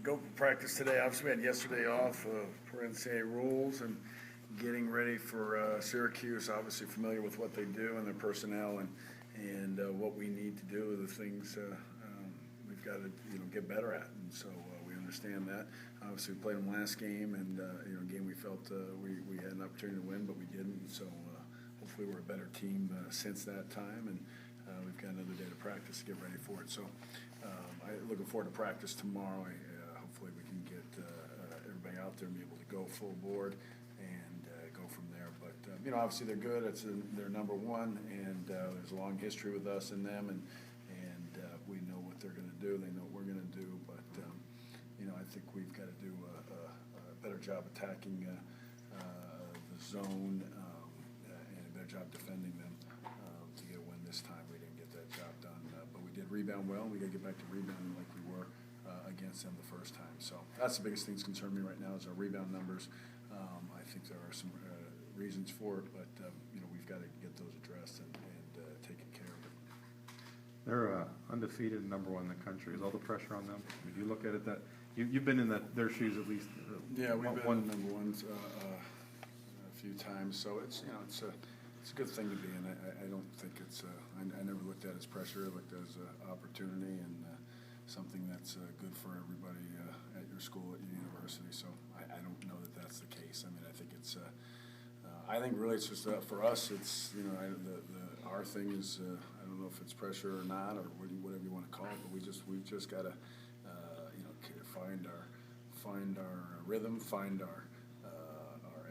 go for practice today. Obviously, we had yesterday off per NCAA rules and getting ready for Syracuse. Obviously, familiar with what they do and their personnel and what we need to do, the things we've got to get better at. And so we understand that. Obviously, we played them last game, and a game we felt we had an opportunity to win, but we didn't. So hopefully, we're a better team since that time, and we've got another day to practice to get ready for it. So I'm looking forward to practice tomorrow. Hopefully we can get everybody out there and be able to go full board and go from there. But obviously they're good. They're number one, and there's a long history with us and them, and we know what they're going to do. They know what we're going to do. But I think we've got to do a better job attacking the zone and a better job defending them to get a win this time. We didn't get that job done, but we did rebound well. We got to get back to rebounding like we were against them the first time. So that's the biggest thing that's concerning me right now is our rebound numbers. I think there are some reasons for it, but we've got to get those addressed and taken care of it. They're undefeated, number one in the country. Is all the pressure on them? If you look at it, that you've been in their shoes at least. Yeah, we've been number ones a few times, so it's a good thing to be in. I don't think it's I never looked at it as pressure. I looked at it as an opportunity and something that's good for everybody at your school, at your university. So I don't know that that's the case. I mean, I think it's I think really it's just for us. It's our thing is I don't know if it's pressure or not or whatever you want to call it, but we've just got to find our rhythm, find our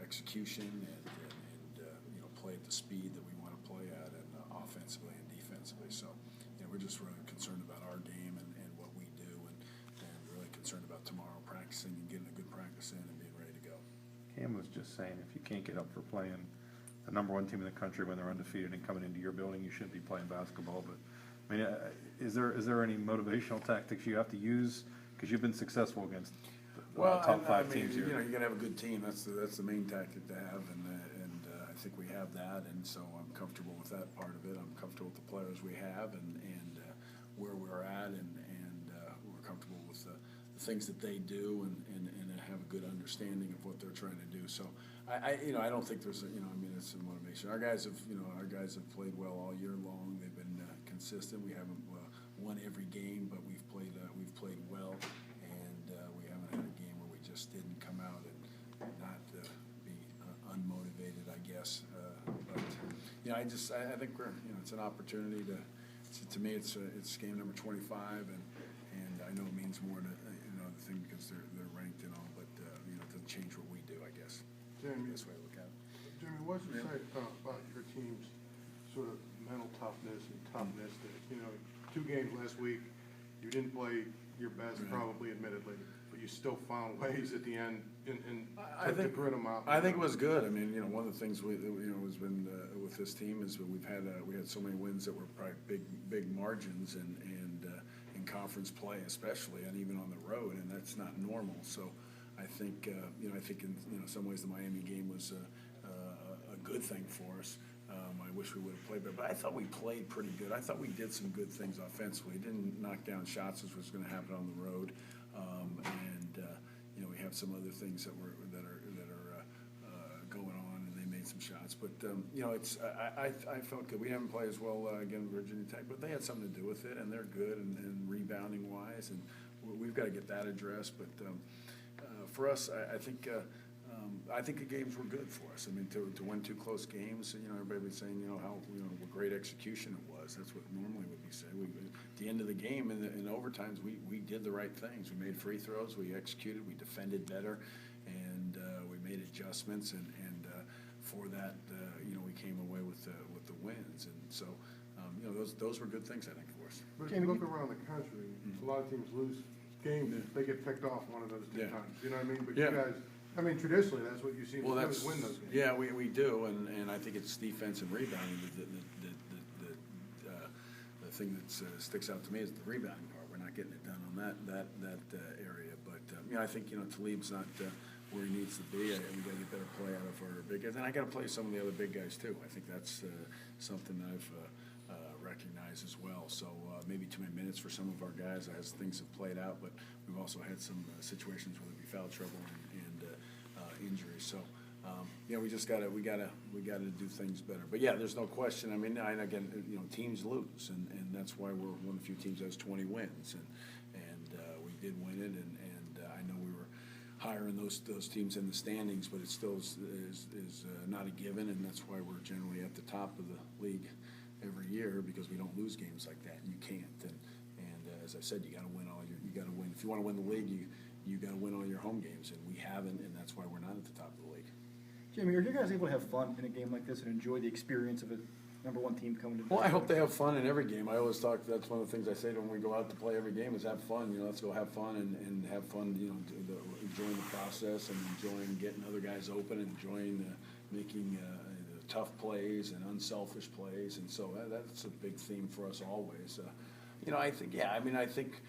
execution, and play at the speed that we want to play at, and offensively and defensively. So we're just really concerned about our game and what we do, and really concerned about tomorrow practicing and getting a good practice in and being ready to go. Cam was just saying, if you can't get up for playing the number one team in the country when they're undefeated and coming into your building, you shouldn't be playing basketball. But I mean, is there any motivational tactics you have to use because you've been successful against the top five teams here? You got to have a good team. That's the main tactic to have, and I think we have that, and so I'm comfortable with that part of it. I'm comfortable with the players we have and where we're at, and we're comfortable with the things that they do, and have a good understanding of what they're trying to do. So I don't think there's it's a motivation. Our guys have played well all year long. They've been consistent. We haven't won every game, but we've played well, and we haven't had a game where we just didn't come out and not be unmotivated, I guess. But I think we're it's an opportunity to me it's game number 25, and I know it means more to the thing because they're ranked and all, but it doesn't change what we do, I guess. Jamie, That's the way I look at it. Jamie, what's it say about your team's sort of mental toughness and toughness that 2 games last week, you didn't play your best, probably, admittedly, but you still found ways at the end to grit them out. I think it was good. I mean, one of the things has been with this team is that we had so many wins that were probably big margins and in conference play especially, and even on the road, and that's not normal. So I think in some ways the Miami game was a good thing for us. I wish we would have played better, but I thought we played pretty good. I thought we did some good things offensively. Didn't knock down shots, as was going to happen on the road, we have some other things that are going on, and they made some shots. But I felt good. We haven't played as well again Virginia Tech, but they had something to do with it, and they're good and rebounding wise, and we've got to get that addressed. But for us, I think the games were good for us. I mean, to win 2 close games, everybody was saying, how what great execution it was. That's what normally would be said. At the end of the game, in overtimes, we did the right things. We made free throws, we executed, we defended better, and we made adjustments. And for that, we came away with the wins. And so, those were good things, I think, for us. But if you look around the country, a lot of teams lose games. They get picked off one of those 2 times. You know what I mean? But you guys. I mean, traditionally, that's what you see. Win those games. Yeah, we do, and I think it's defense and rebounding. The thing that sticks out to me is the rebounding part. We're not getting it done on that area. But I think Talib's not where he needs to be. We got to get better play out of our big guys, and I got to play some of the other big guys too. I think that's something I've recognize as well. So maybe too many minutes for some of our guys as things have played out, but we've also had some situations where there'd be foul trouble and injuries. So yeah, we gotta do things better. But yeah, there's no question. I mean, and again, teams lose, and that's why we're one of the few teams that has 20 wins, and we did win it, and I know we were higher in those teams in the standings, but it still is not a given, and that's why we're generally at the top of the league every year, because we don't lose games like that. You can't, and as I said, you got to win. If you want to win the league, you got to win all your home games, and we haven't, and that's why we're not at the top of the league. Jamie, are you guys able to have fun in a game like this and enjoy the experience of a number one team coming to? Well, I hope they have fun in every game. I always talk. That's one of the things I say to them when we go out to play every game is have fun. Let's go have fun and have fun. Enjoying the process and enjoying getting other guys open, and enjoying making tough plays and unselfish plays, and so that's a big theme for us always. I think, I think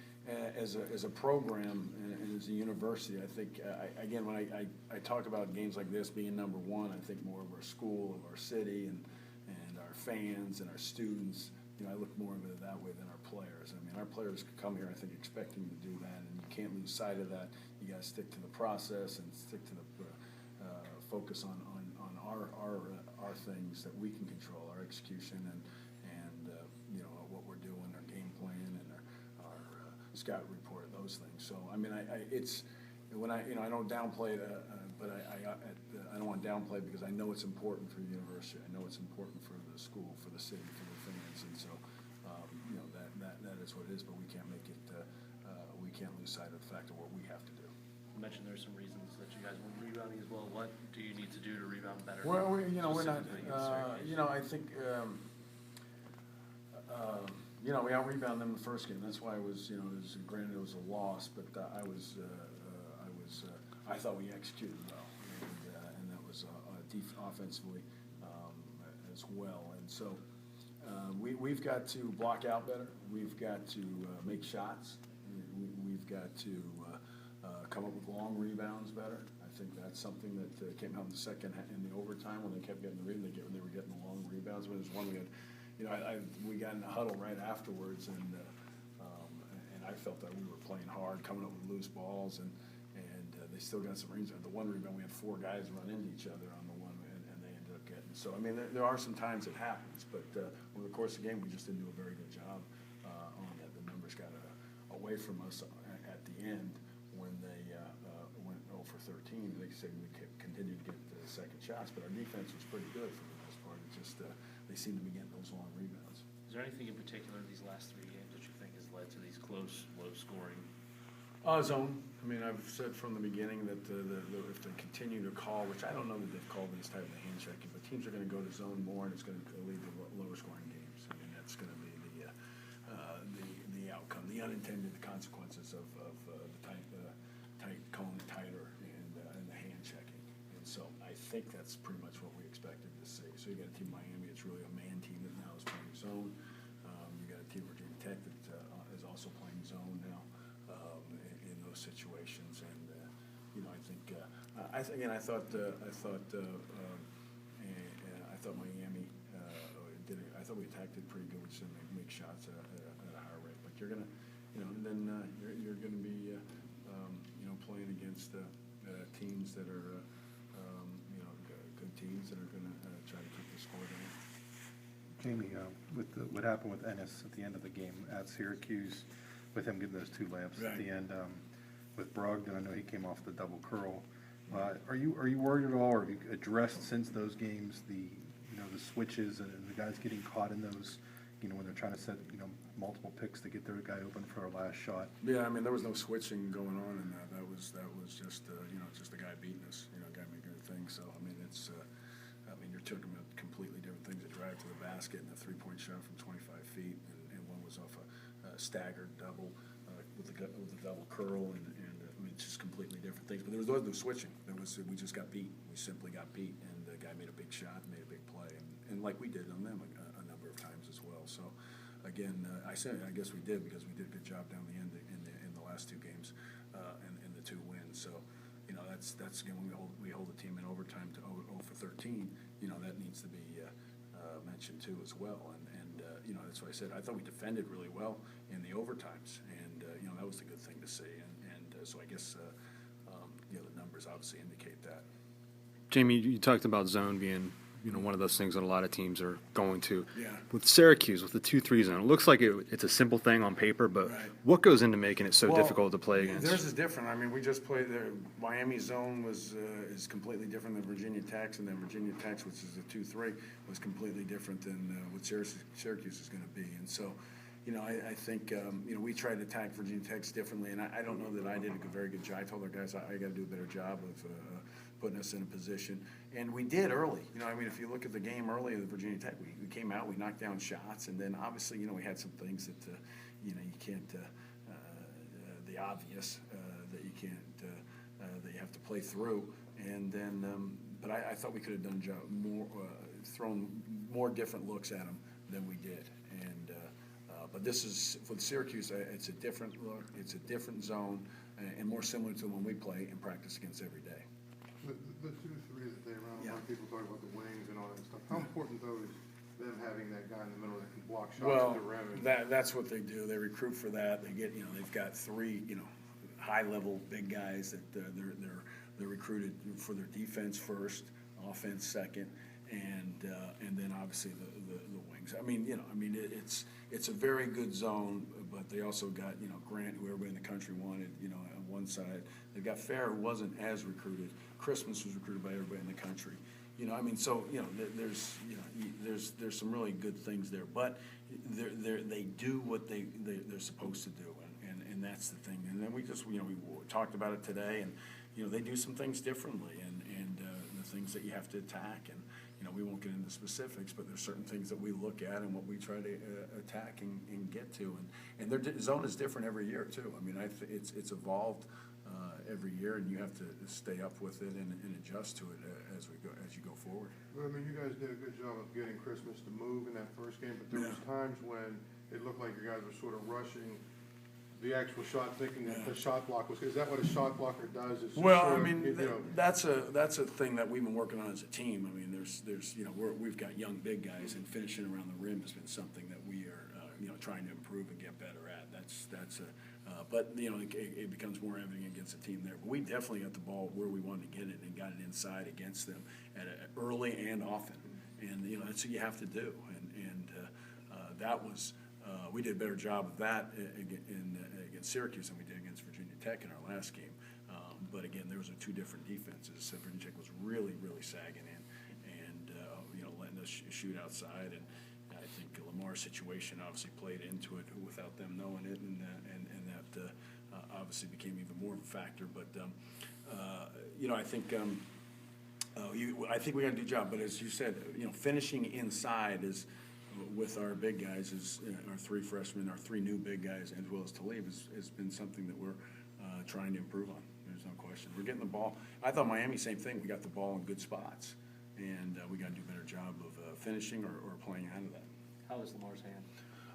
as a program and as a university, I think, again, when I talk about games like this being number one, I think more of our school, of our city, and our fans and our students. I look more of it that way than our players. I mean, our players come here, I think, expecting to do that, and you can't lose sight of that. You got to stick to the process and stick to the focus on our things that we can control, our execution, and what we're doing, our game plan, and our scout report, those things. So I mean, it's when I don't downplay it, but I don't want to downplay it because I know it's important for the university. I know it's important for the school, for the city, for the fans, and so that is what it is. But we can't make it. We can't lose sight of the fact of what we have to do. You mentioned there's some reasons that you guys want rebounding as well. What do you need to do to rebound better? Well, we're not. Specifically against Syracuse? I think. We out-rebounded them the first game. That's why it was, granted it was a loss, but I thought we executed well, and that was offensively as well. And so we've got to block out better. We've got to make shots. We've got to come up with long rebounds better. I think that's something that came out in the overtime when they kept getting the rebound. They were getting the long rebounds. When there's one we had. We got in the huddle right afterwards, and I felt that we were playing hard, coming up with loose balls, and they still got some rebounds. The one rebound, we had four guys run into each other on the one, and they ended up getting. So I mean, there are some times it happens, but over the course of the game, we just didn't do a very good job on that. The numbers got away from us at the end when they went 0 for 13. They said we continued to get the second shots, but our defense was pretty good for the most part. It just they seem to be getting those long rebounds. Is there anything in particular in these last three games that you think has led to these close, low-scoring? Zone. I mean, I've said from the beginning that if they continue to call, which I don't know that they've called this type of hand checking, but teams are going to go to zone more, and it's going to lead to lower scoring games. I mean, that's going to be the outcome, the unintended consequences of the tight calling tighter and the hand checking. And so I think that's pretty much what we expected to see. So you got a team Miami, it's really a man team that now is playing zone. You got a team Virginia Tech that is also playing zone now in those situations. And I think I thought Miami did it. I thought we attacked it pretty good. We just didn't make shots at a higher rate. But you're gonna, and then you're gonna be playing against teams that are good teams that are gonna try to keep the score down. Jamie, with what happened with Ennis at the end of the game at Syracuse, with him getting those two layups at the end, with Brogdon, I know he came off the double curl. Are you worried at all, or have you addressed since those games the switches and the guys getting caught in those, when they're trying to set multiple picks to get their guy open for a last shot? Yeah, I mean, there was no switching going on in that. That was just just the guy beating us, guy making a thing. So I mean, you're talking about completely different things. A drive to the basket and a 3-point shot from 25 feet, and one was off a staggered double with the double curl, and I mean, it's just completely different things. But there was no switching. We just got beat. We simply got beat, and the guy made a big shot, made a big play, and like we did on them a number of times as well. So again, I guess we did because we did a good job down the end in the last two games, and the two wins. So that's again when we hold the team in overtime to 0 for 13. That needs to be mentioned too as well. And you know, that's what I said. I thought we defended really well in the overtimes, and, you know, that was the good thing to see. And so I guess, you know, the numbers obviously indicate that. Jamie, you talked about zone being, you know, one of those things that a lot of teams are going to. Yeah. With Syracuse, with the 2-3 zone, it looks like it's a simple thing on paper, but Right. what goes into making it so Well, difficult to play against? Theirs is different. I mean, we just played the Miami zone is completely different than Virginia Tech's, and then Virginia Tech's, which is a 2-3, was completely different than what Syracuse is going to be. And so, you know, I think, you know, we tried to attack Virginia Tech's differently, and I don't know that I did a very good job. I told our guys I got to do a better job of putting us in a position. And we did early. You know, I mean, if you look at the game early of Virginia Tech, we came out, we knocked down shots, and then obviously, you know, we had some things that, you know, you can't, the obvious that you can't, that you have to play through. And then, but I thought we could have done more, thrown more different looks at them than we did. And, but this is, for Syracuse, it's a different look, it's a different zone, and more similar to when we play and practice against every day. The 2-3 that they run, a Yeah. lot of people talk about the wings and all that stuff. How important though is them having that guy in the middle that can block shots Well, at the rim? And that's what they do. They recruit for that. They get, you know, they've got 3, you know, high-level big guys that they're recruited for their defense first, offense second, and then obviously the wings. I mean, you know, I mean it's a very good zone, but they also got, you know, Grant, who everybody in the country wanted, you know, on one side. They've got Fair, who wasn't as recruited. Christmas was recruited by everybody in the country. You know, I mean, so, you know, there's, you know, there's some really good things there, but they do what they're supposed to do, and that's the thing. And then we just, you know, we talked about it today, and, you know, they do some things differently, and the things that you have to attack, and, you know, we won't get into specifics, but there's certain things that we look at and what we try to attack and get to, and their zone is different every year too. I mean, it's evolved every year, and you have to stay up with it and adjust to it as you go forward. Well, I mean, you guys did a good job of getting Christmas to move in that first game, but there was times when it looked like you guys were sort of rushing the actual shot, thinking that the shot block was, is that what a shot blocker does? Is just Well, sort I of, mean, you know, that's a thing that we've been working on as a team. I mean, there's you know, we've got young big guys, and finishing around the rim has been something that we are you know, trying to improve and get better at. That's a but, you know, it becomes more evident against a team there. But we definitely got the ball where we wanted to get it and got it inside against them early and often. And, you know, that's what you have to do. And that was, we did a better job of that against Syracuse than we did against Virginia Tech in our last game. But again, there was 2 different defenses. Virginia Tech was really sagging in and, you know, letting us shoot outside. And I think Lamar's situation obviously played into it without them knowing it, and that obviously became even more of a factor. But you know, I think I think we got to do a job. But as you said, you know, finishing inside is with our big guys is our 3 freshmen, our 3 new big guys, as well as Talib, has been something that we're trying to improve on. There's no question. We're getting the ball. I thought Miami, same thing. We got the ball in good spots, and we got to do a better job of finishing or playing out of that. How is Lamar's hand?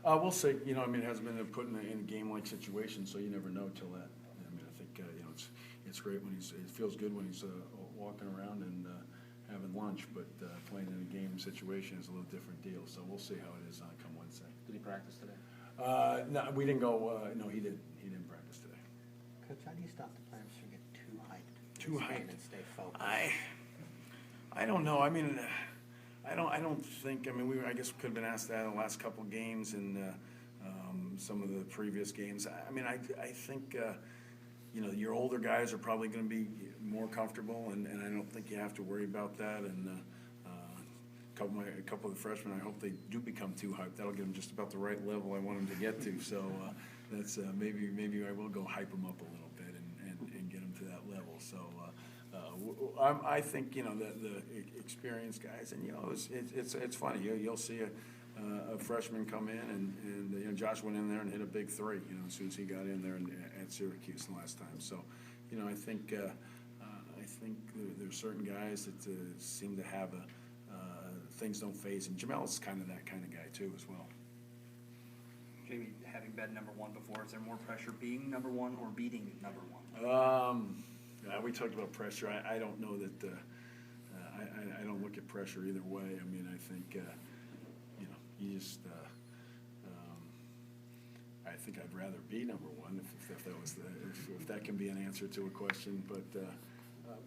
We'll see. You know, I mean, it hasn't been put in a game-like situation, so you never know till that. I mean, I think you know, it's great when it feels good when he's walking around and having lunch, but playing in a game situation is a little different deal. So we'll see how it is come Wednesday. Did he practice today? No, we didn't go. No, he didn't. He didn't practice today. Coach, how do you stop the players from getting too hyped? Too Stay hyped. And stay focused. I don't know. I mean, I don't think. I mean, I guess we could have been asked that in the last couple of games and some of the previous games. I mean, I think you know, your older guys are probably going to be more comfortable, and I don't think you have to worry about that. And a couple of the freshmen, I hope they do become too hyped. That'll get them just about the right level I want them to get to. So that's maybe I will go hype them up a little bit and get them to that level. So. I think, you know, the experienced guys, and, you know, it's funny. You'll see a freshman come in, and you know, Josh went in there and hit a big 3, you know, as soon as he got in there at Syracuse the last time. So, you know, I think there's certain guys that seem to have things don't phase, and Jamel's kind of that kind of guy too as well. Jamie, having been number 1 before, is there more pressure being number 1 or beating number 1? We talked about pressure. I don't know that. I don't look at pressure either way. I mean, I think you know, you just think I'd rather be number one if that was if that can be an answer to a question. But,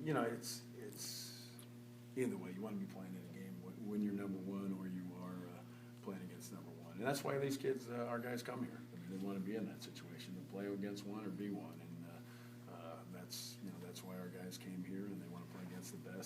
you know, it's either way, you want to be playing in a game when you're number one or you are playing against number one. And that's why these kids, our guys come here. I mean, they want to be in that situation, to play against one or be one. And that's why our guys came here, and they want to play against the best.